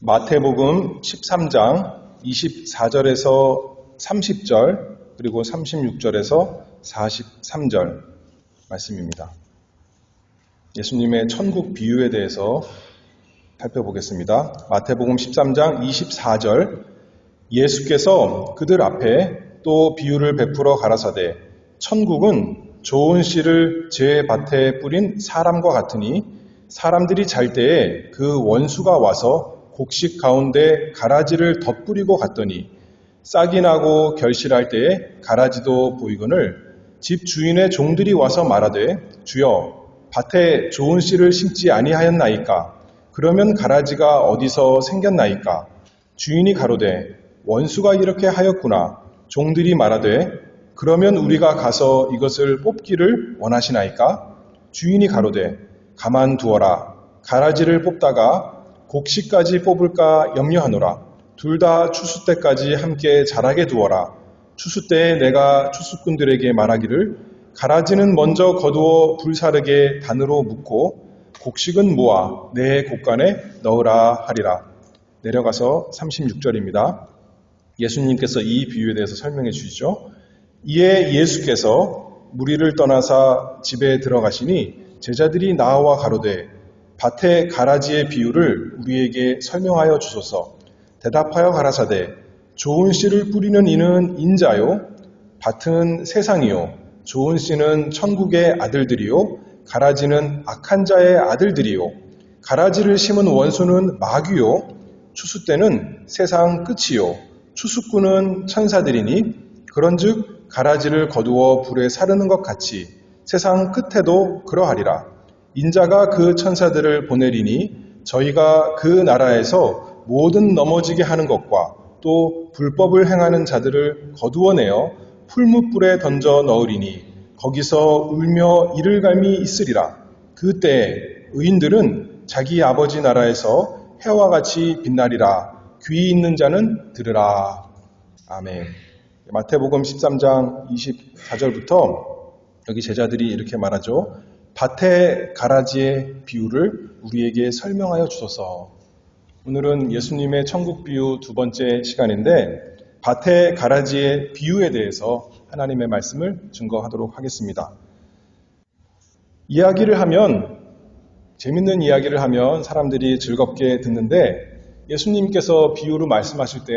마태복음 13장 24절에서 30절 그리고 36절에서 43절 말씀입니다. 예수님의 천국 비유에 대해서 살펴보겠습니다. 마태복음 13장 24절 예수께서 그들 앞에 또 비유를 베풀어 가라사대 천국은 좋은 씨를 제 밭에 뿌린 사람과 같으니 사람들이 잘 때에 그 원수가 와서 곡식 가운데 가라지를 덧뿌리고 갔더니 싹이 나고 결실할 때에 가라지도 보이거늘 집 주인의 종들이 와서 말하되 주여 밭에 좋은 씨를 심지 아니하였나이까 그러면 가라지가 어디서 생겼나이까 주인이 가로되 원수가 이렇게 하였구나 종들이 말하되 그러면 우리가 가서 이것을 뽑기를 원하시나이까 주인이 가로되 가만두어라 가라지를 뽑다가 곡식까지 뽑을까 염려하노라. 둘 다 추수 때까지 함께 자라게 두어라. 추수 때에 내가 추수꾼들에게 말하기를 가라지는 먼저 거두어 불사르게 단으로 묶고 곡식은 모아 내 곡간에 넣으라 하리라. 내려가서 36절입니다. 예수님께서 이 비유에 대해서 설명해 주시죠. 이에 예수께서 무리를 떠나사 집에 들어가시니 제자들이 나와 가로되 밭의 가라지의 비유를 우리에게 설명하여 주소서. 대답하여 가라사대 좋은 씨를 뿌리는 이는 인자요 밭은 세상이요 좋은 씨는 천국의 아들들이요 가라지는 악한 자의 아들들이요 가라지를 심은 원수는 마귀요 추수 때는 세상 끝이요 추수꾼은 천사들이니 그런즉 가라지를 거두어 불에 사르는 것 같이 세상 끝에도 그러하리라. 인자가 그 천사들을 보내리니 저희가 그 나라에서 모든 넘어지게 하는 것과 또 불법을 행하는 자들을 거두어내어 풀무불에 던져 넣으리니 거기서 울며 이를 갈미 있으리라. 그때 의인들은 자기 아버지 나라에서 해와 같이 빛나리라. 귀 있는 자는 들으라. 아멘. 마태복음 13장 24절부터 여기 제자들이 이렇게 말하죠. 밭의 가라지의 비유를 우리에게 설명하여 주소서. 오늘은 예수님의 천국 비유 두 번째 시간인데 밭의 가라지의 비유에 대해서 하나님의 말씀을 증거하도록 하겠습니다. 재밌는 이야기를 하면 사람들이 즐겁게 듣는데 예수님께서 비유로 말씀하실 때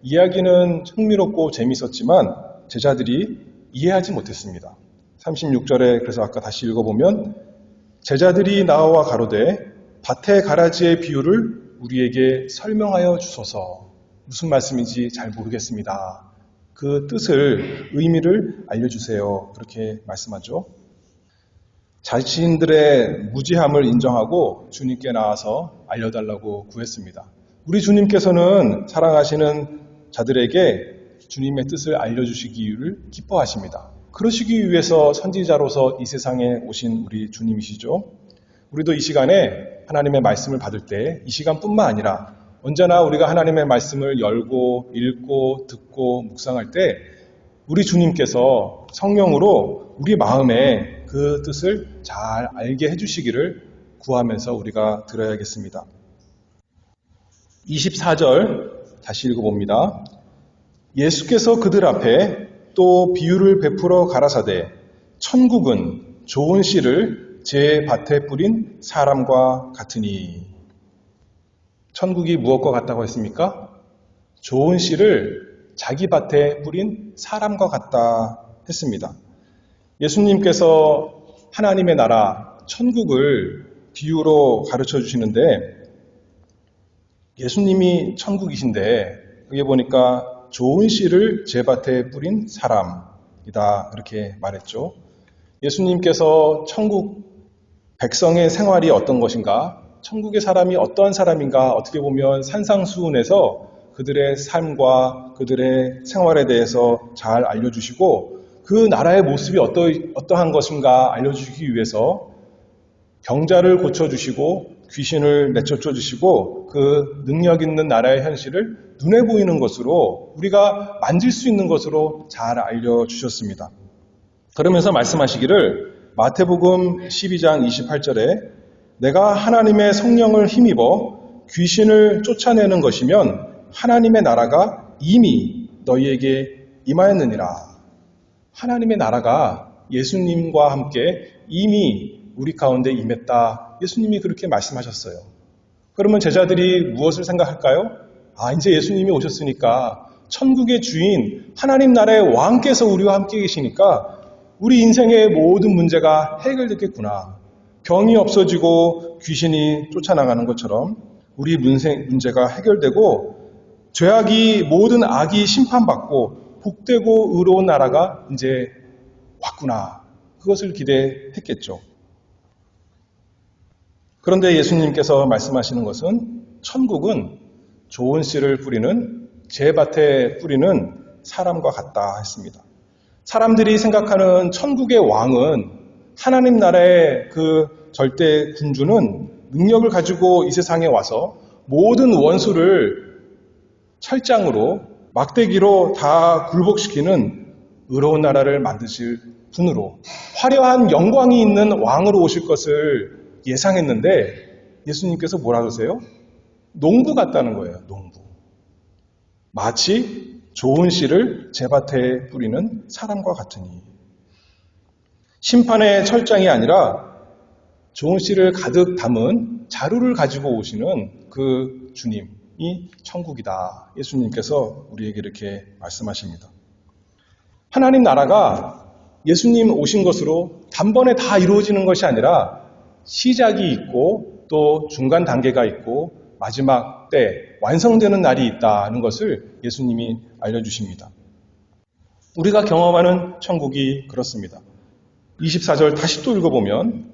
이야기는 흥미롭고 재밌었지만 제자들이 이해하지 못했습니다. 36절에 그래서 아까 다시 읽어보면 제자들이 나와 가로되 밭의 가라지의 비유를 우리에게 설명하여 주소서. 무슨 말씀인지 잘 모르겠습니다. 그 뜻을 의미를 알려주세요. 그렇게 말씀하죠. 자신들의 무지함을 인정하고 주님께 나와서 알려달라고 구했습니다. 우리 주님께서는 사랑하시는 자들에게 주님의 뜻을 알려주시기를 기뻐하십니다. 그러시기 위해서 선지자로서 이 세상에 오신 우리 주님이시죠. 우리도 이 시간에 하나님의 말씀을 받을 때 이 시간뿐만 아니라 언제나 우리가 하나님의 말씀을 열고 읽고 듣고 묵상할 때 우리 주님께서 성령으로 우리 마음에 그 뜻을 잘 알게 해주시기를 구하면서 우리가 들어야겠습니다. 24절 다시 읽어봅니다. 예수께서 그들 앞에 또 비유를 베풀어 가라사대 천국은 좋은 씨를 제 밭에 뿌린 사람과 같으니. 천국이 무엇과 같다고 했습니까? 좋은 씨를 자기 밭에 뿌린 사람과 같다 했습니다. 예수님께서 하나님의 나라 천국을 비유로 가르쳐 주시는데 예수님이 천국이신데 여기 보니까 좋은 씨를 제 밭에 뿌린 사람이다 이렇게 말했죠. 예수님께서 천국 백성의 생활이 어떤 것인가, 천국의 사람이 어떠한 사람인가 어떻게 보면 산상수훈에서 그들의 삶과 그들의 생활에 대해서 잘 알려주시고 그 나라의 모습이 어떠한 것인가 알려주시기 위해서 병자를 고쳐주시고 귀신을 내쫓아주시고 그 능력 있는 나라의 현실을 눈에 보이는 것으로 우리가 만질 수 있는 것으로 잘 알려주셨습니다. 그러면서 말씀하시기를 마태복음 12장 28절에 내가 하나님의 성령을 힘입어 귀신을 쫓아내는 것이면 하나님의 나라가 이미 너희에게 임하였느니라. 하나님의 나라가 예수님과 함께 이미 우리 가운데 임했다. 예수님이 그렇게 말씀하셨어요. 그러면 제자들이 무엇을 생각할까요? 이제 예수님이 오셨으니까 천국의 주인 하나님 나라의 왕께서 우리와 함께 계시니까 우리 인생의 모든 문제가 해결됐겠구나. 병이 없어지고 귀신이 쫓아나가는 것처럼 우리 문제가 해결되고 죄악이 모든 악이 심판받고 복되고 의로운 나라가 이제 왔구나. 그것을 기대했겠죠. 그런데 예수님께서 말씀하시는 것은 천국은 좋은 씨를 뿌리는 제밭에 뿌리는 사람과 같다 했습니다. 사람들이 생각하는 천국의 왕은 하나님 나라의 그 절대 군주는 능력을 가지고 이 세상에 와서 모든 원수를 철장으로 막대기로 다 굴복시키는 의로운 나라를 만드실 분으로 화려한 영광이 있는 왕으로 오실 것을 예상했는데 예수님께서 뭐라 그러세요? 농부 같다는 거예요. 농부. 마치 좋은 씨를 제밭에 뿌리는 사람과 같으니 심판의 철장이 아니라 좋은 씨를 가득 담은 자루를 가지고 오시는 그 주님이 천국이다. 예수님께서 우리에게 이렇게 말씀하십니다. 하나님 나라가 예수님 오신 것으로 단번에 다 이루어지는 것이 아니라 시작이 있고 또 중간 단계가 있고 마지막 때 완성되는 날이 있다는 것을 예수님이 알려주십니다. 우리가 경험하는 천국이 그렇습니다. 24절 다시 또 읽어보면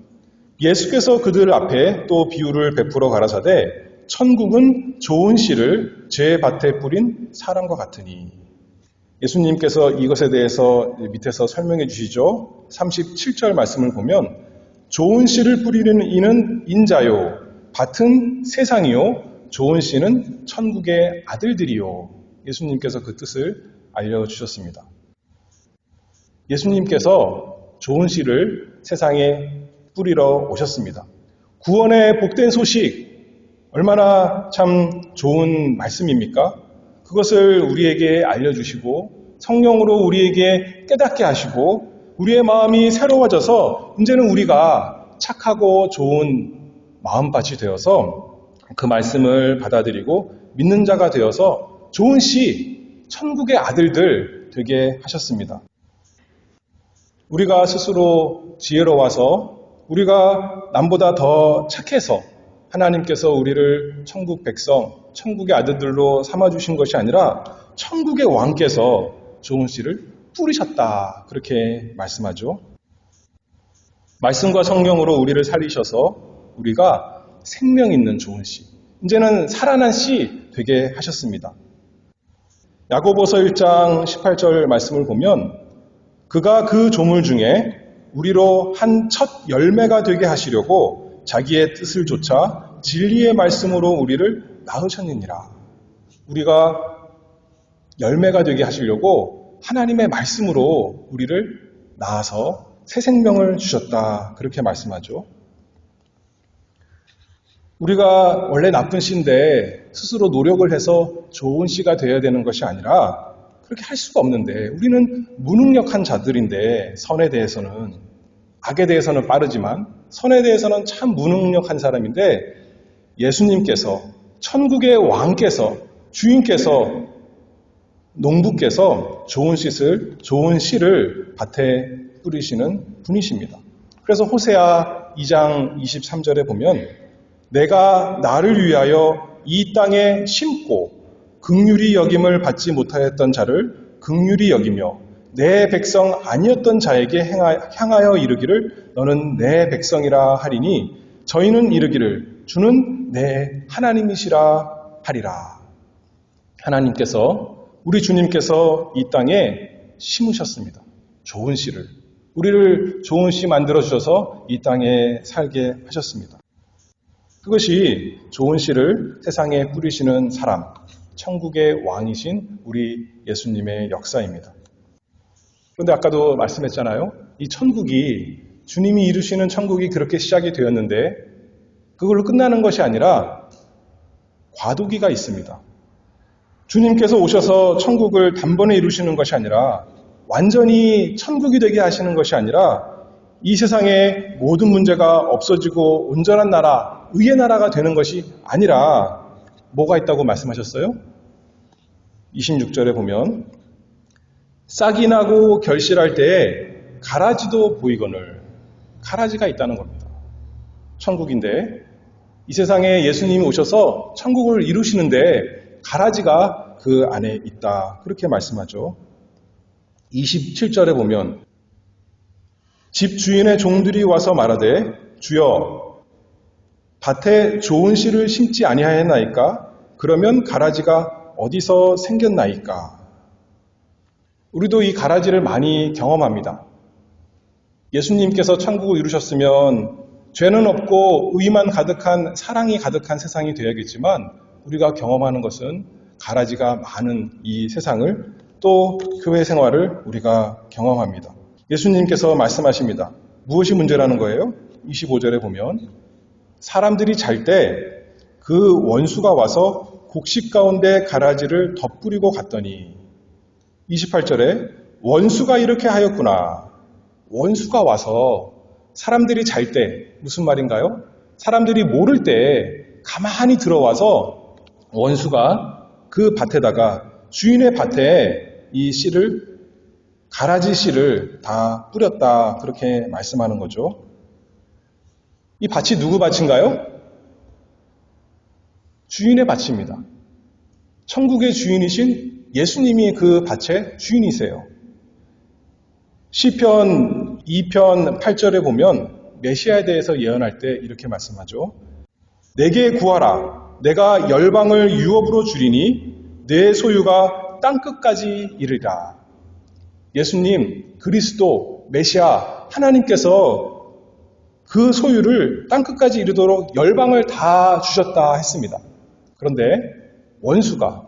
예수께서 그들 앞에 또 비유를 베풀어 가라사대 천국은 좋은 씨를 제 밭에 뿌린 사람과 같으니 예수님께서 이것에 대해서 밑에서 설명해 주시죠. 37절 말씀을 보면 좋은 씨를 뿌리는 이는 인자요 밭은 세상이요 좋은 씨는 천국의 아들들이요. 예수님께서 그 뜻을 알려주셨습니다. 예수님께서 좋은 씨를 세상에 뿌리러 오셨습니다. 구원의 복된 소식 얼마나 참 좋은 말씀입니까? 그것을 우리에게 알려주시고 성령으로 우리에게 깨닫게 하시고 우리의 마음이 새로워져서 이제는 우리가 착하고 좋은 마음밭이 되어서 그 말씀을 받아들이고 믿는 자가 되어서 좋은 씨, 천국의 아들들 되게 하셨습니다. 우리가 스스로 지혜로워서 우리가 남보다 더 착해서 하나님께서 우리를 천국 백성, 천국의 아들들로 삼아주신 것이 아니라 천국의 왕께서 좋은 씨를 뿌리셨다. 그렇게 말씀하죠. 말씀과 성령으로 우리를 살리셔서 우리가 생명 있는 좋은 씨, 이제는 살아난 씨 되게 하셨습니다. 야고보서 1장 18절 말씀을 보면 그가 그 조물 중에 우리로 한 첫 열매가 되게 하시려고 자기의 뜻을 좇아 진리의 말씀으로 우리를 낳으셨느니라. 우리가 열매가 되게 하시려고 하나님의 말씀으로 우리를 낳아서 새 생명을 주셨다. 그렇게 말씀하죠. 우리가 원래 나쁜 씨인데 스스로 노력을 해서 좋은 씨가 되어야 되는 것이 아니라 그렇게 할 수가 없는데 우리는 무능력한 자들인데 선에 대해서는 악에 대해서는 빠르지만 선에 대해서는 참 무능력한 사람인데 예수님께서 천국의 왕께서 주인께서 농부께서 좋은 씨를 밭에 뿌리시는 분이십니다. 그래서 호세아 2장 23절에 보면 내가 나를 위하여 이 땅에 심고 긍휼히 여김을 받지 못하였던 자를 긍휼히 여기며 내 백성 아니었던 자에게 향하여 이르기를 너는 내 백성이라 하리니 저희는 이르기를 주는 내 하나님이시라 하리라. 하나님께서 우리 주님께서 이 땅에 심으셨습니다. 좋은 씨를 우리를 좋은 씨 만들어 주셔서 이 땅에 살게 하셨습니다. 그것이 좋은 씨를 세상에 뿌리시는 사람, 천국의 왕이신 우리 예수님의 역사입니다. 그런데 아까도 말씀했잖아요. 이 천국이 주님이 이루시는 천국이 그렇게 시작이 되었는데 그걸로 끝나는 것이 아니라 과도기가 있습니다. 주님께서 오셔서 천국을 단번에 이루시는 것이 아니라 완전히 천국이 되게 하시는 것이 아니라 이 세상의 모든 문제가 없어지고 온전한 나라, 의의 나라가 되는 것이 아니라 뭐가 있다고 말씀하셨어요? 26절에 보면 싹이 나고 결실할 때에 가라지도 보이거늘, 가라지가 있다는 겁니다. 천국인데 이 세상에 예수님이 오셔서 천국을 이루시는데 가라지가 그 안에 있다. 그렇게 말씀하죠. 27절에 보면 집 주인의 종들이 와서 말하되 주여 밭에 좋은 씨를 심지 아니하였나이까? 그러면 가라지가 어디서 생겼나이까? 우리도 이 가라지를 많이 경험합니다. 예수님께서 천국을 이루셨으면 죄는 없고 의만 가득한 사랑이 가득한 세상이 되어야겠지만 우리가 경험하는 것은 가라지가 많은 이 세상을 또 교회 생활을 우리가 경험합니다. 예수님께서 말씀하십니다. 무엇이 문제라는 거예요? 25절에 보면 사람들이 잘 때 그 원수가 와서 곡식 가운데 가라지를 덧뿌리고 갔더니 28절에 원수가 이렇게 하였구나. 원수가 와서 사람들이 잘 때 무슨 말인가요? 사람들이 모를 때 가만히 들어와서 원수가 그 밭에다가 주인의 밭에 이 씨를 가라지 씨를 다 뿌렸다. 그렇게 말씀하는 거죠. 이 밭이 누구 밭인가요? 주인의 밭입니다. 천국의 주인이신 예수님이 그 밭의 주인이세요. 시편 2편 8절에 보면 메시아에 대해서 예언할 때 이렇게 말씀하죠. 내게 구하라. 내가 열방을 유업으로 주리니 내 소유가 땅끝까지 이르리라. 예수님, 그리스도, 메시아, 하나님께서 그 소유를 땅끝까지 이르도록 열방을 다 주셨다 했습니다. 그런데 원수가,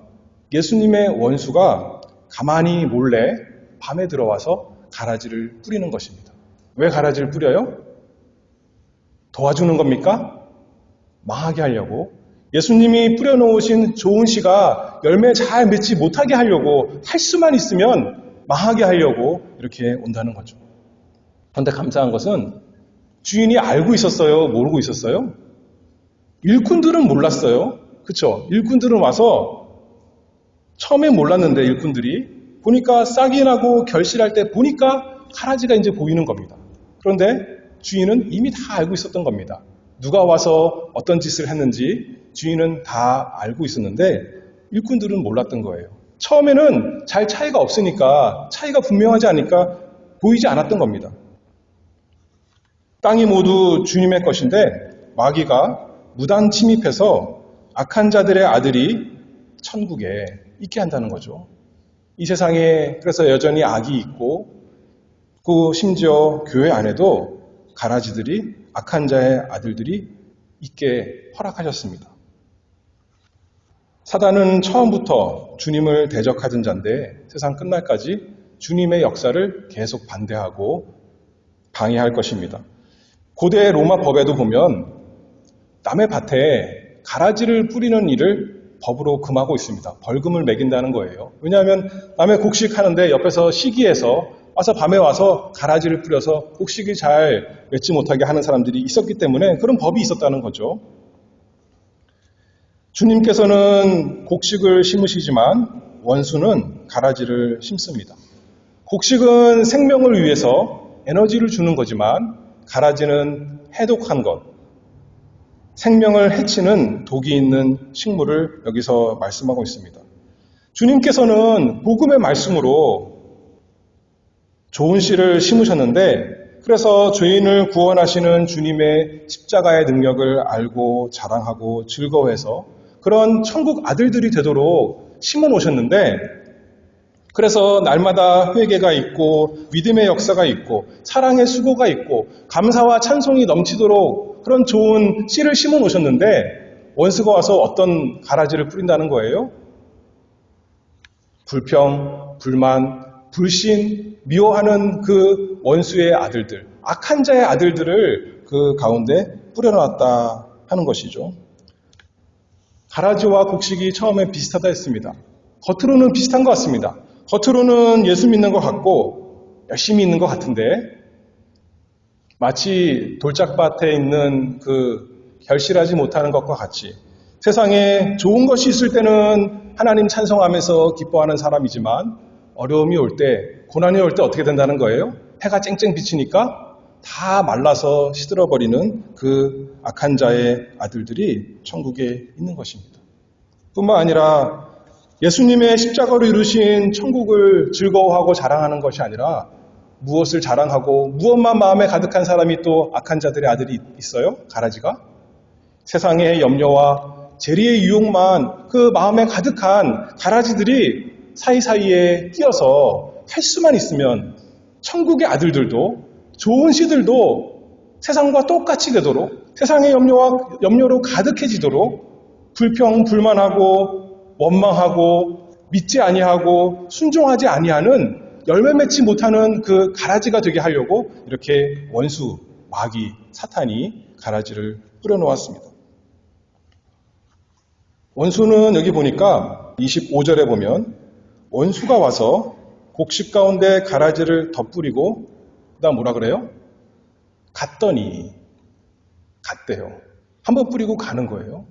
예수님의 원수가 가만히 몰래 밤에 들어와서 가라지를 뿌리는 것입니다. 왜 가라지를 뿌려요? 도와주는 겁니까? 망하게 하려고. 예수님이 뿌려놓으신 좋은 씨가 열매 잘 맺지 못하게 하려고, 할 수만 있으면 망하게 하려고 이렇게 온다는 거죠. 그런데 감사한 것은 주인이 알고 있었어요? 모르고 있었어요? 일꾼들은 몰랐어요. 그렇죠? 일꾼들은 와서 처음에 몰랐는데 일꾼들이 보니까 싹이 나고 결실할 때 보니까 가라지가 이제 보이는 겁니다. 그런데 주인은 이미 다 알고 있었던 겁니다. 누가 와서 어떤 짓을 했는지 주인은 다 알고 있었는데 일꾼들은 몰랐던 거예요. 처음에는 잘 차이가 없으니까, 차이가 분명하지 않으니까 보이지 않았던 겁니다. 땅이 모두 주님의 것인데 마귀가 무단 침입해서 악한 자들의 아들이 천국에 있게 한다는 거죠. 이 세상에 그래서 여전히 악이 있고 그 심지어 교회 안에도 가라지들이, 악한 자의 아들들이 있게 허락하셨습니다. 사단은 처음부터 주님을 대적하던 자인데 세상 끝날까지 주님의 역사를 계속 반대하고 방해할 것입니다. 고대 로마 법에도 보면 남의 밭에 가라지를 뿌리는 일을 법으로 금하고 있습니다. 벌금을 매긴다는 거예요. 왜냐하면 남의 곡식 하는데 옆에서 시기해서 와서 밤에 와서 가라지를 뿌려서 곡식이 잘 맺지 못하게 하는 사람들이 있었기 때문에 그런 법이 있었다는 거죠. 주님께서는 곡식을 심으시지만 원수는 가라지를 심습니다. 곡식은 생명을 위해서 에너지를 주는 거지만 가라지는 해독한 것, 생명을 해치는 독이 있는 식물을 여기서 말씀하고 있습니다. 주님께서는 복음의 말씀으로 좋은 씨를 심으셨는데 그래서 죄인을 구원하시는 주님의 십자가의 능력을 알고 자랑하고 즐거워해서 그런 천국 아들들이 되도록 심어 놓으셨는데 그래서 날마다 회개가 있고 믿음의 역사가 있고 사랑의 수고가 있고 감사와 찬송이 넘치도록 그런 좋은 씨를 심어 놓으셨는데 원수가 와서 어떤 가라지를 뿌린다는 거예요? 불평, 불만, 불신, 미워하는 그 원수의 아들들, 악한 자의 아들들을 그 가운데 뿌려놨다 하는 것이죠. 가라지와 곡식이 처음에 비슷하다 했습니다. 겉으로는 비슷한 것 같습니다. 겉으로는 예수 믿는 것 같고 열심히 있는 것 같은데 마치 돌짝밭에 있는 그 결실하지 못하는 것과 같이 세상에 좋은 것이 있을 때는 하나님 찬송하면서 기뻐하는 사람이지만 어려움이 올 때, 고난이 올 때 어떻게 된다는 거예요? 해가 쨍쨍 비치니까 다 말라서 시들어버리는 그 악한 자의 아들들이 천국에 있는 것입니다. 뿐만 아니라 예수님의 십자가로 이루신 천국을 즐거워하고 자랑하는 것이 아니라 무엇을 자랑하고 무엇만 마음에 가득한 사람이 또 악한 자들의 아들이 있어요? 가라지가? 세상의 염려와 재리의 유혹만 그 마음에 가득한 가라지들이 사이사이에 끼어서 할 수만 있으면 천국의 아들들도 좋은 씨들도 세상과 똑같이 되도록 세상의 염려로 가득해지도록 불평, 불만하고 원망하고 믿지 아니하고 순종하지 아니하는 열매 맺지 못하는 그 가라지가 되게 하려고 이렇게 원수, 마귀, 사탄이 가라지를 뿌려놓았습니다. 원수는 여기 보니까 25절에 보면 원수가 와서 곡식 가운데 가라지를 덧뿌리고 그다음 뭐라 그래요? 갔더니 갔대요. 한 번 뿌리고 가는 거예요.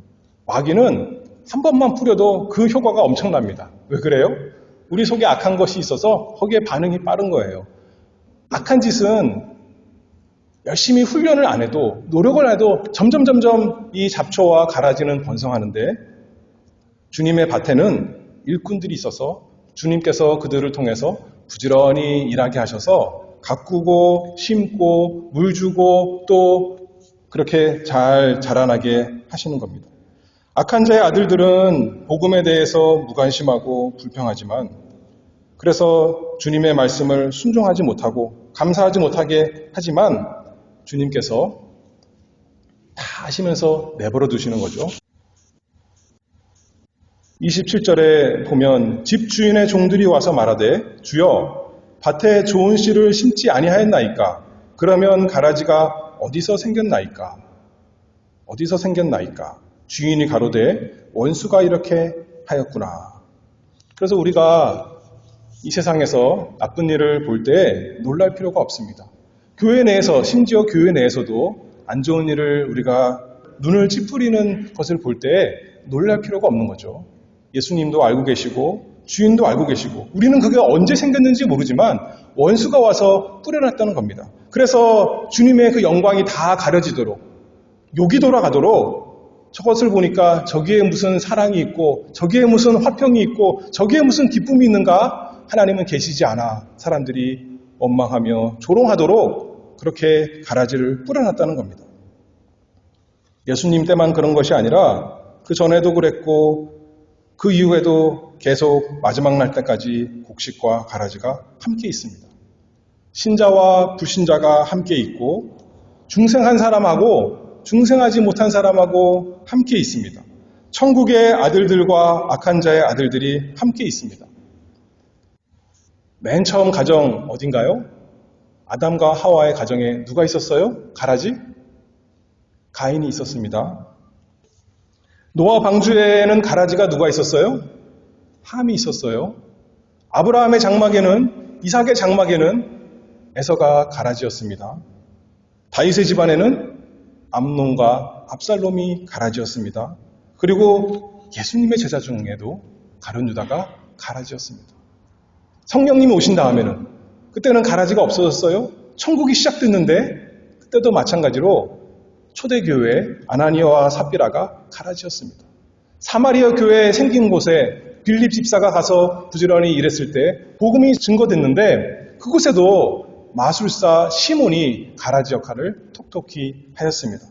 마귀는 한 번만 뿌려도 그 효과가 엄청납니다. 왜 그래요? 우리 속에 악한 것이 있어서 거기에 반응이 빠른 거예요. 악한 짓은 열심히 훈련을 안 해도 노력을 해도 점점 이 잡초와 가라지는 번성하는데 주님의 밭에는 일꾼들이 있어서 주님께서 그들을 통해서 부지런히 일하게 하셔서 가꾸고 심고 물 주고 또 그렇게 잘 자라나게 하시는 겁니다. 악한 자의 아들들은 복음에 대해서 무관심하고 불평하지만 그래서 주님의 말씀을 순종하지 못하고 감사하지 못하게 하지만 주님께서 다 하시면서 내버려 두시는 거죠. 27절에 보면 집주인의 종들이 와서 말하되 주여 밭에 좋은 씨를 심지 아니하였나이까? 그러면 가라지가 어디서 생겼나이까? 어디서 생겼나이까? 주인이 가로되 원수가 이렇게 하였구나. 그래서 우리가 이 세상에서 나쁜 일을 볼 때 놀랄 필요가 없습니다. 교회 내에서 심지어 교회 내에서도 안 좋은 일을 우리가 눈을 찌푸리는 것을 볼 때 놀랄 필요가 없는 거죠. 예수님도 알고 계시고 주인도 알고 계시고 우리는 그게 언제 생겼는지 모르지만 원수가 와서 뿌려놨다는 겁니다. 그래서 주님의 그 영광이 다 가려지도록 욕이 돌아가도록 저것을 보니까 저기에 무슨 사랑이 있고 저기에 무슨 화평이 있고 저기에 무슨 기쁨이 있는가? 하나님은 계시지 않아 사람들이 원망하며 조롱하도록 그렇게 가라지를 뿌려놨다는 겁니다. 예수님 때만 그런 것이 아니라 그 전에도 그랬고 그 이후에도 계속 마지막 날 때까지 곡식과 가라지가 함께 있습니다. 신자와 불신자가 함께 있고 중생한 사람하고 중생하지 못한 사람하고 함께 있습니다. 천국의 아들들과 악한 자의 아들들이 함께 있습니다. 맨 처음 가정 어딘가요? 아담과 하와의 가정에 누가 있었어요? 가라지? 가인이 있었습니다. 노아 방주에는 가라지가 누가 있었어요? 함이 있었어요. 아브라함의 장막에는 이삭의 장막에는 에서가 가라지였습니다. 다윗의 집안에는 암논과 압살롬이 가라지였습니다. 그리고 예수님의 제자 중에도 가룟 유다가 가라지였습니다. 성령님이 오신 다음에는 그때는 가라지가 없어졌어요. 천국이 시작됐는데 그때도 마찬가지로 초대교회 아나니아와 삽비라가 가라지였습니다. 사마리아 교회 생긴 곳에 빌립 집사가 가서 부지런히 일했을 때 복음이 증거됐는데 그곳에도 마술사 시몬이 가라지 역할을 톡톡히 하였습니다.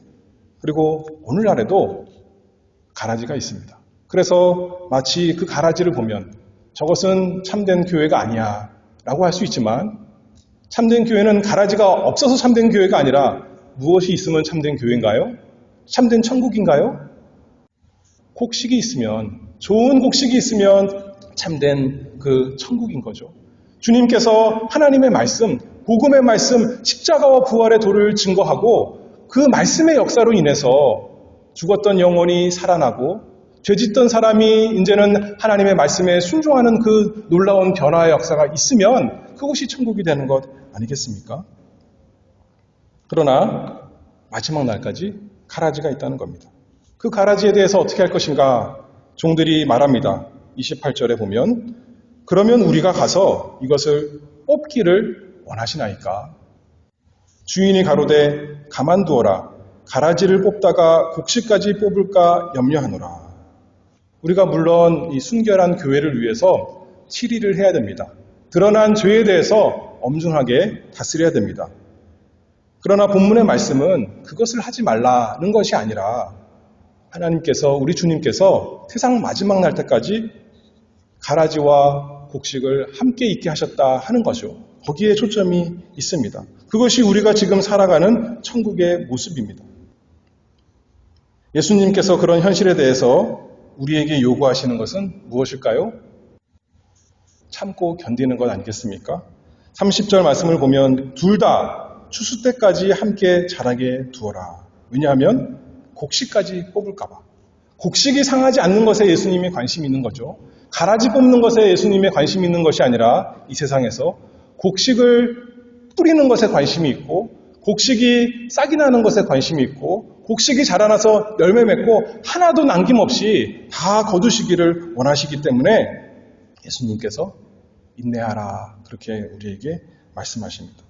그리고 오늘날에도 가라지가 있습니다. 그래서 마치 그 가라지를 보면 저것은 참된 교회가 아니야 라고 할 수 있지만 참된 교회는 가라지가 없어서 참된 교회가 아니라 무엇이 있으면 참된 교회인가요? 참된 천국인가요? 곡식이 있으면, 좋은 곡식이 있으면 참된 그 천국인 거죠. 주님께서 하나님의 말씀, 복음의 말씀, 십자가와 부활의 도를 증거하고 그 말씀의 역사로 인해서 죽었던 영혼이 살아나고 죄짓던 사람이 이제는 하나님의 말씀에 순종하는 그 놀라운 변화의 역사가 있으면 그것이 천국이 되는 것 아니겠습니까? 그러나 마지막 날까지 가라지가 있다는 겁니다. 그 가라지에 대해서 어떻게 할 것인가? 종들이 말합니다. 28절에 보면 그러면 우리가 가서 이것을 뽑기를 원하시나이까? 주인이 가로되 가만두어라. 가라지를 뽑다가 곡식까지 뽑을까 염려하노라. 우리가 물론 이 순결한 교회를 위해서 치리를 해야 됩니다. 드러난 죄에 대해서 엄중하게 다스려야 됩니다. 그러나 본문의 말씀은 그것을 하지 말라는 것이 아니라 하나님께서, 우리 주님께서 세상 마지막 날 때까지 가라지와 곡식을 함께 있게 하셨다 하는 거죠. 거기에 초점이 있습니다. 그것이 우리가 지금 살아가는 천국의 모습입니다. 예수님께서 그런 현실에 대해서 우리에게 요구하시는 것은 무엇일까요? 참고 견디는 것 아니겠습니까? 30절 말씀을 보면 둘 다 추수 때까지 함께 자라게 두어라. 왜냐하면 곡식까지 뽑을까 봐. 곡식이 상하지 않는 것에 예수님이 관심이 있는 거죠. 가라지 뽑는 것에 예수님의 관심이 있는 것이 아니라 이 세상에서 곡식을 뿌리는 것에 관심이 있고 곡식이 싹이 나는 것에 관심이 있고 곡식이 자라나서 열매 맺고 하나도 남김없이 다 거두시기를 원하시기 때문에 예수님께서 인내하라 그렇게 우리에게 말씀하십니다.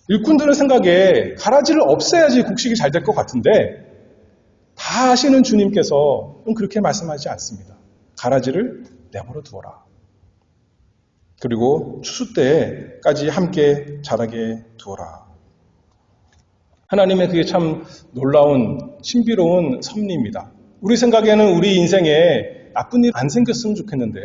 일꾼들의 생각에 가라지를 없애야지 곡식이 잘 될 것 같은데 다 아시는 주님께서는 그렇게 말씀하지 않습니다. 가라지를 내버려 두어라. 그리고 추수 때까지 함께 자라게 두어라. 하나님의 그게 참 놀라운 신비로운 섭리입니다. 우리 생각에는 우리 인생에 나쁜 일 안 생겼으면 좋겠는데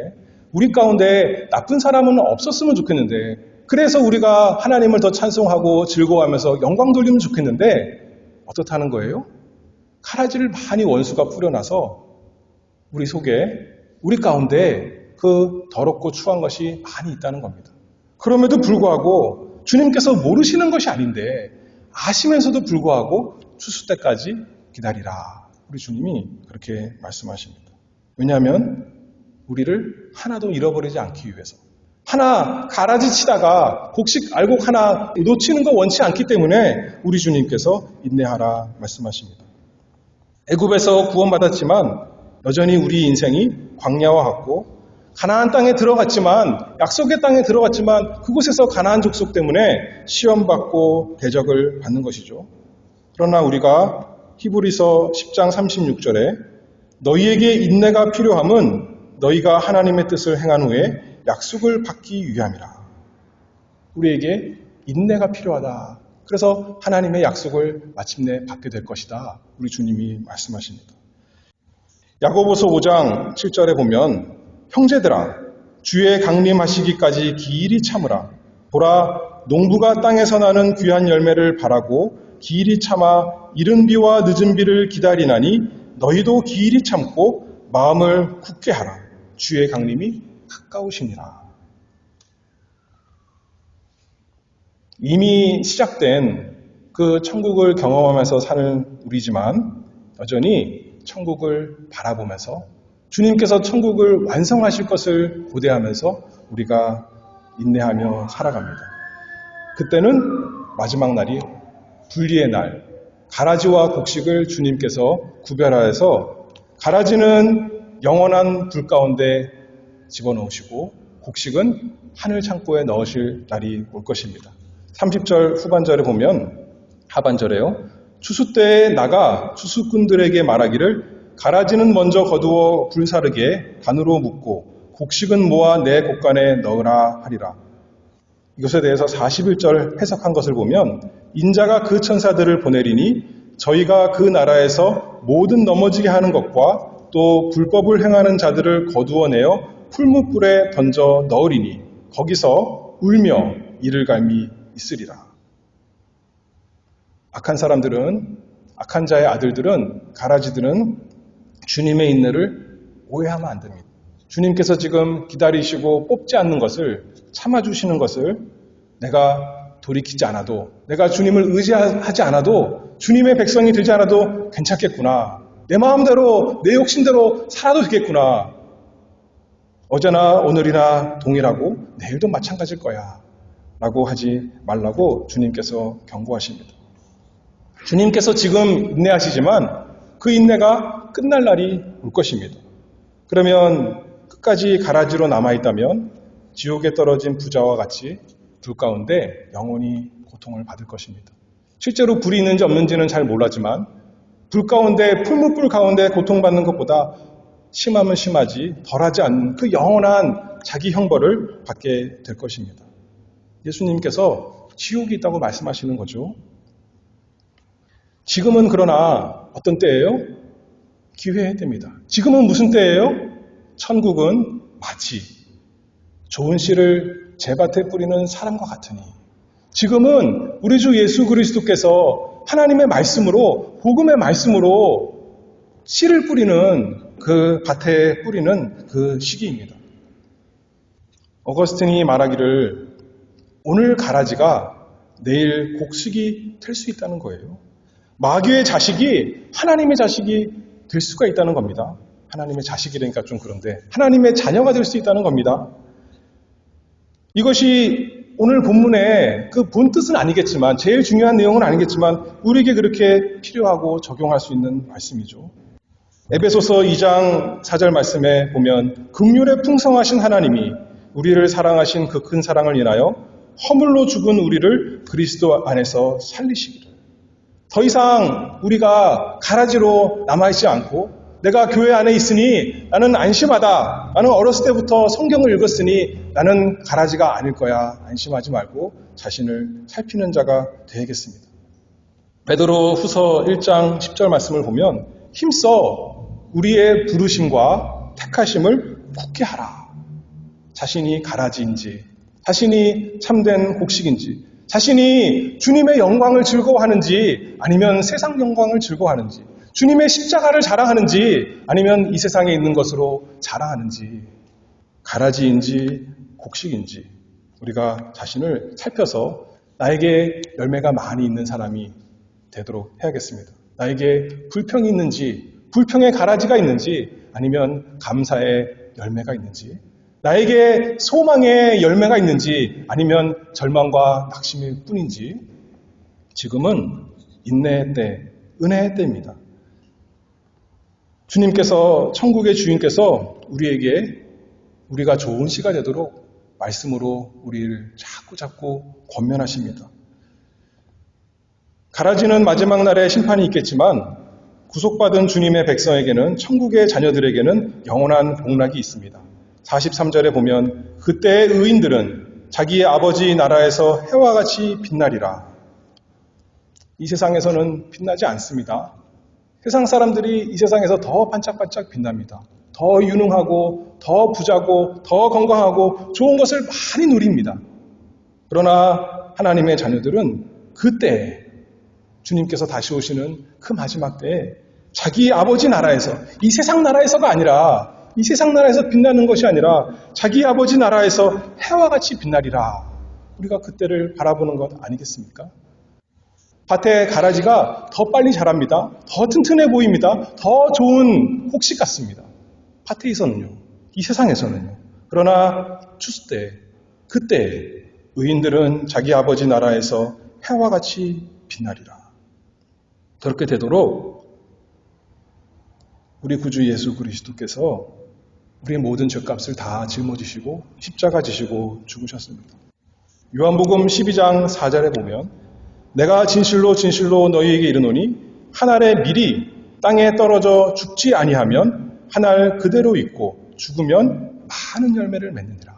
우리 가운데 나쁜 사람은 없었으면 좋겠는데 그래서 우리가 하나님을 더 찬송하고 즐거워하면서 영광 돌리면 좋겠는데 어떻다는 거예요? 가라지를 많이 원수가 뿌려놔서 우리 속에 우리 가운데 그 더럽고 추한 것이 많이 있다는 겁니다. 그럼에도 불구하고 주님께서 모르시는 것이 아닌데 아시면서도 불구하고 추수 때까지 기다리라. 우리 주님이 그렇게 말씀하십니다. 왜냐하면 우리를 하나도 잃어버리지 않기 위해서 하나 가라지 치다가 곡식 알곡 하나 놓치는 거 원치 않기 때문에 우리 주님께서 인내하라 말씀하십니다. 애굽에서 구원받았지만 여전히 우리 인생이 광야와 같고 가나안 땅에 들어갔지만 약속의 땅에 들어갔지만 그곳에서 가나안 족속 때문에 시험받고 대적을 받는 것이죠. 그러나 우리가 히브리서 10장 36절에 너희에게 인내가 필요함은 너희가 하나님의 뜻을 행한 후에 약속을 받기 위함이라. 우리에게 인내가 필요하다. 그래서 하나님의 약속을 마침내 받게 될 것이다. 우리 주님이 말씀하십니다. 야고보서 5장 7절에 보면 형제들아 주의 강림하시기까지 길이 참으라. 보라 농부가 땅에서 나는 귀한 열매를 바라고 길이 참아 이른 비와 늦은 비를 기다리나니 너희도 길이 참고 마음을 굳게 하라. 주의 강림이 가까우시니라. 이미 시작된 그 천국을 경험하면서 사는 우리지만 여전히 천국을 바라보면서 주님께서 천국을 완성하실 것을 고대하면서 우리가 인내하며 살아갑니다. 그때는 마지막 날이 분리의 날, 가라지와 곡식을 주님께서 구별하여서 가라지는 영원한 불 가운데 집어넣으시고 곡식은 하늘 창고에 넣으실 날이 올 것입니다. 30절 후반절에 보면 하반절에요. 추수 때에 나가 추수꾼들에게 말하기를 가라지는 먼저 거두어 불사르게 단으로 묶고 곡식은 모아 내 곡간에 넣으라 하리라. 이것에 대해서 41절 해석한 것을 보면 인자가 그 천사들을 보내리니 저희가 그 나라에서 모든 넘어지게 하는 것과 또 불법을 행하는 자들을 거두어내어 풀무불에 던져 넣으리니 거기서 울며 이를 갈미 있으리라. 악한 사람들은, 악한 자의 아들들은, 가라지들은 주님의 인내를 오해하면 안 됩니다. 주님께서 지금 기다리시고 뽑지 않는 것을 참아주시는 것을 내가 돌이키지 않아도, 내가 주님을 의지하지 않아도, 주님의 백성이 되지 않아도 괜찮겠구나. 내 마음대로, 내 욕심대로 살아도 되겠구나. 어제나 오늘이나 동일하고 내일도 마찬가지일 거야. 라고 하지 말라고 주님께서 경고하십니다. 주님께서 지금 인내하시지만 그 인내가 끝날 날이 올 것입니다. 그러면 끝까지 가라지로 남아있다면 지옥에 떨어진 부자와 같이 불 가운데 영원히 고통을 받을 것입니다. 실제로 불이 있는지 없는지는 잘 몰랐지만 불 가운데, 풀무불 가운데 고통받는 것보다 심하면 심하지 덜하지 않는 그 영원한 자기 형벌을 받게 될 것입니다. 예수님께서 지옥이 있다고 말씀하시는 거죠. 지금은 그러나 어떤 때예요? 기회의 때입니다. 지금은 무슨 때예요? 천국은 마치 좋은 씨를 제밭에 뿌리는 사람과 같으니 지금은 우리 주 예수 그리스도께서 하나님의 말씀으로, 복음의 말씀으로 씨를 뿌리는 그 밭에 뿌리는 그 시기입니다. 어거스틴이 말하기를 오늘 가라지가 내일 곡식이 될 수 있다는 거예요. 마귀의 자식이 하나님의 자식이 될 수가 있다는 겁니다. 하나님의 자식이라니까 좀 그런데 하나님의 자녀가 될 수 있다는 겁니다. 이것이 오늘 본문의 그 본뜻은 아니겠지만 제일 중요한 내용은 아니겠지만 우리에게 그렇게 필요하고 적용할 수 있는 말씀이죠. 에베소서 2장 4절 말씀에 보면 긍휼에 풍성하신 하나님이 우리를 사랑하신 그 큰 사랑을 인하여 허물로 죽은 우리를 그리스도 안에서 살리시기를. 더 이상 우리가 가라지로 남아있지 않고 내가 교회 안에 있으니 나는 안심하다. 나는 어렸을 때부터 성경을 읽었으니 나는 가라지가 아닐 거야. 안심하지 말고 자신을 살피는 자가 되겠습니다. 베드로 후서 1장 10절 말씀을 보면 힘써 우리의 부르심과 택하심을 굳게 하라. 자신이 가라지인지 자신이 참된 곡식인지 자신이 주님의 영광을 즐거워하는지 아니면 세상 영광을 즐거워하는지 주님의 십자가를 자랑하는지 아니면 이 세상에 있는 것으로 자랑하는지 가라지인지 곡식인지 우리가 자신을 살펴서 나에게 열매가 많이 있는 사람이 되도록 해야겠습니다. 나에게 불평이 있는지 불평의 가라지가 있는지 아니면 감사의 열매가 있는지 나에게 소망의 열매가 있는지 아니면 절망과 낙심일 뿐인지 지금은 인내의 때, 은혜의 때입니다. 주님께서 천국의 주인께서 우리에게 우리가 좋은 씨가 되도록 말씀으로 우리를 자꾸 권면하십니다. 가라지는 마지막 날에 심판이 있겠지만 구속받은 주님의 백성에게는 천국의 자녀들에게는 영원한 복락이 있습니다. 43절에 보면 그때의 의인들은 자기의 아버지 나라에서 해와 같이 빛나리라. 이 세상에서는 빛나지 않습니다. 세상 사람들이 이 세상에서 더 반짝반짝 빛납니다. 더 유능하고 더 부자고 더 건강하고 좋은 것을 많이 누립니다. 그러나 하나님의 자녀들은 그때 주님께서 다시 오시는 그 마지막 때에 자기 아버지 나라에서 이 세상 나라에서가 아니라 이 세상 나라에서 빛나는 것이 아니라 자기 아버지 나라에서 해와 같이 빛나리라. 우리가 그때를 바라보는 것 아니겠습니까? 밭에 가라지가 더 빨리 자랍니다. 더 튼튼해 보입니다. 더 좋은 곡식 같습니다. 밭에서는요. 이 세상에서는요. 그러나 추수 때, 그때 의인들은 자기 아버지 나라에서 해와 같이 빛나리라. 그렇게 되도록 우리 구주 예수 그리스도께서 우리의 모든 죄값을 다 짊어지시고 십자가 지시고 죽으셨습니다. 요한복음 12장 4절에 보면 내가 진실로 진실로 너희에게 이르노니 한 알의 밀이 땅에 떨어져 죽지 아니하면 한 알 그대로 있고 죽으면 많은 열매를 맺느니라.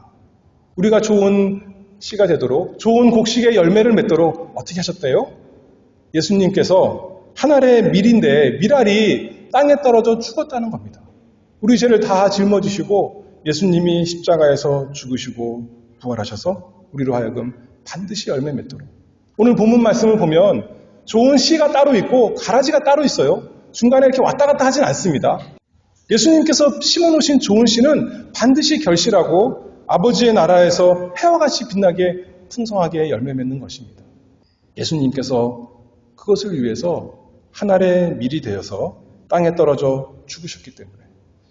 우리가 좋은 씨가 되도록 좋은 곡식의 열매를 맺도록 어떻게 하셨대요? 예수님께서 한 알의 밀인데 밀알이 땅에 떨어져 죽었다는 겁니다. 우리 죄를 다 짊어지시고 예수님이 십자가에서 죽으시고 부활하셔서 우리로 하여금 반드시 열매 맺도록. 오늘 본문 말씀을 보면 좋은 씨가 따로 있고 가라지가 따로 있어요. 중간에 이렇게 왔다 갔다 하진 않습니다. 예수님께서 심어놓으신 좋은 씨는 반드시 결실하고 아버지의 나라에서 해와 같이 빛나게 풍성하게 열매 맺는 것입니다. 예수님께서 그것을 위해서 한 알의 밀이 되어서 땅에 떨어져 죽으셨기 때문에,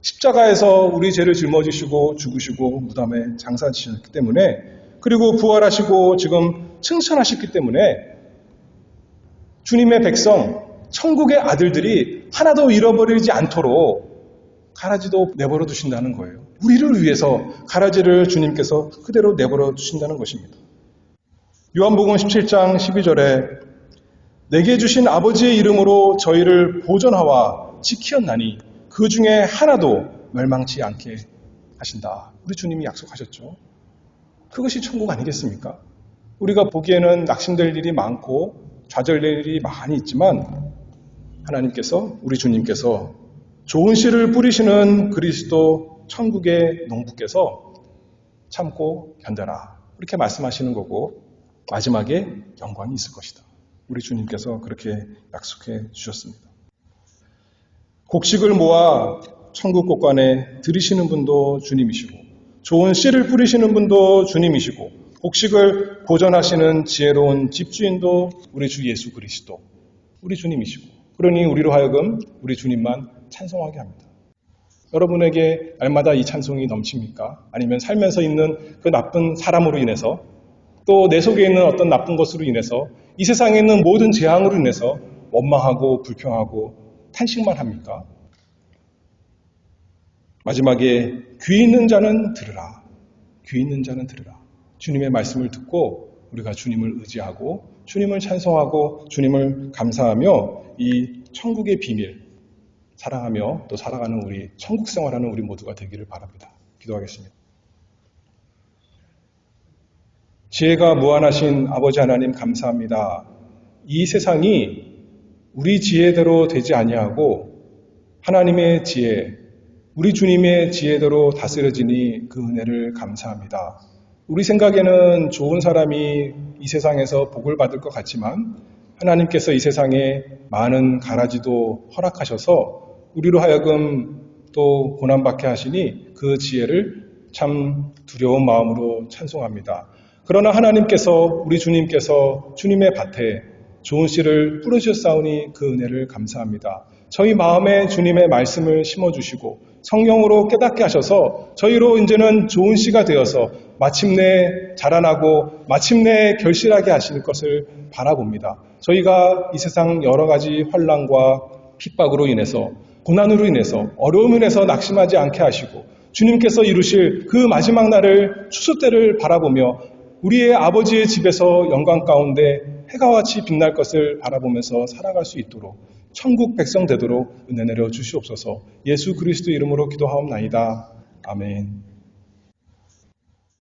십자가에서 우리 죄를 짊어지시고 죽으시고 무덤에 장사지셨기 때문에, 그리고 부활하시고 지금 승천하셨기 때문에 주님의 백성, 천국의 아들들이 하나도 잃어버리지 않도록 가라지도 내버려 두신다는 거예요. 우리를 위해서 가라지를 주님께서 그대로 내버려 두신다는 것입니다. 요한복음 17장 12절에 내게 주신 아버지의 이름으로 저희를 보존하와 지키었나니 그 중에 하나도 멸망치 않게 하신다. 우리 주님이 약속하셨죠. 그것이 천국 아니겠습니까? 우리가 보기에는 낙심될 일이 많고 좌절될 일이 많이 있지만 하나님께서, 우리 주님께서 좋은 씨를 뿌리시는 그리스도 천국의 농부께서 참고 견뎌라, 그렇게 말씀하시는 거고 마지막에 영광이 있을 것이다. 우리 주님께서 그렇게 약속해 주셨습니다. 곡식을 모아 천국 곳간에 들이시는 분도 주님이시고, 좋은 씨를 뿌리시는 분도 주님이시고, 곡식을 보존하시는 지혜로운 집주인도 우리 주 예수 그리스도, 우리 주님이시고, 그러니 우리로 하여금 우리 주님만 찬송하게 합니다. 여러분에게 날마다 이 찬송이 넘칩니까? 아니면 살면서 있는 그 나쁜 사람으로 인해서, 또 내 속에 있는 어떤 나쁜 것으로 인해서, 이 세상에 있는 모든 재앙으로 인해서 원망하고 불평하고 탄식만 합니까? 마지막에 귀 있는 자는 들으라. 귀 있는 자는 들으라. 주님의 말씀을 듣고 우리가 주님을 의지하고 주님을 찬송하고 주님을 감사하며 이 천국의 비밀 사랑하며 또 살아가는 우리 천국 생활하는 우리 모두가 되기를 바랍니다. 기도하겠습니다. 지혜가 무한하신 아버지 하나님 감사합니다. 이 세상이 우리 지혜대로 되지 아니하고 하나님의 지혜, 우리 주님의 지혜대로 다스려지니 그 은혜를 감사합니다. 우리 생각에는 좋은 사람이 이 세상에서 복을 받을 것 같지만 하나님께서 이 세상에 많은 가라지도 허락하셔서 우리로 하여금 또 고난받게 하시니 그 지혜를 참 두려운 마음으로 찬송합니다. 그러나 하나님께서, 우리 주님께서 주님의 밭에 좋은 씨를 뿌려주셨사오니 그 은혜를 감사합니다. 저희 마음에 주님의 말씀을 심어주시고 성령으로 깨닫게 하셔서 저희로 이제는 좋은 씨가 되어서 마침내 자라나고 마침내 결실하게 하실 것을 바라봅니다. 저희가 이 세상 여러 가지 환난과 핍박으로 인해서, 고난으로 인해서, 어려움으로 인해서 낙심하지 않게 하시고 주님께서 이루실 그 마지막 날을, 추수 때를 바라보며 우리의 아버지의 집에서 영광 가운데 해가 같이 빛날 것을 바라보면서 살아갈 수 있도록 천국 백성 되도록 은혜 내려 주시옵소서. 예수 그리스도 이름으로 기도하옵나이다. 아멘.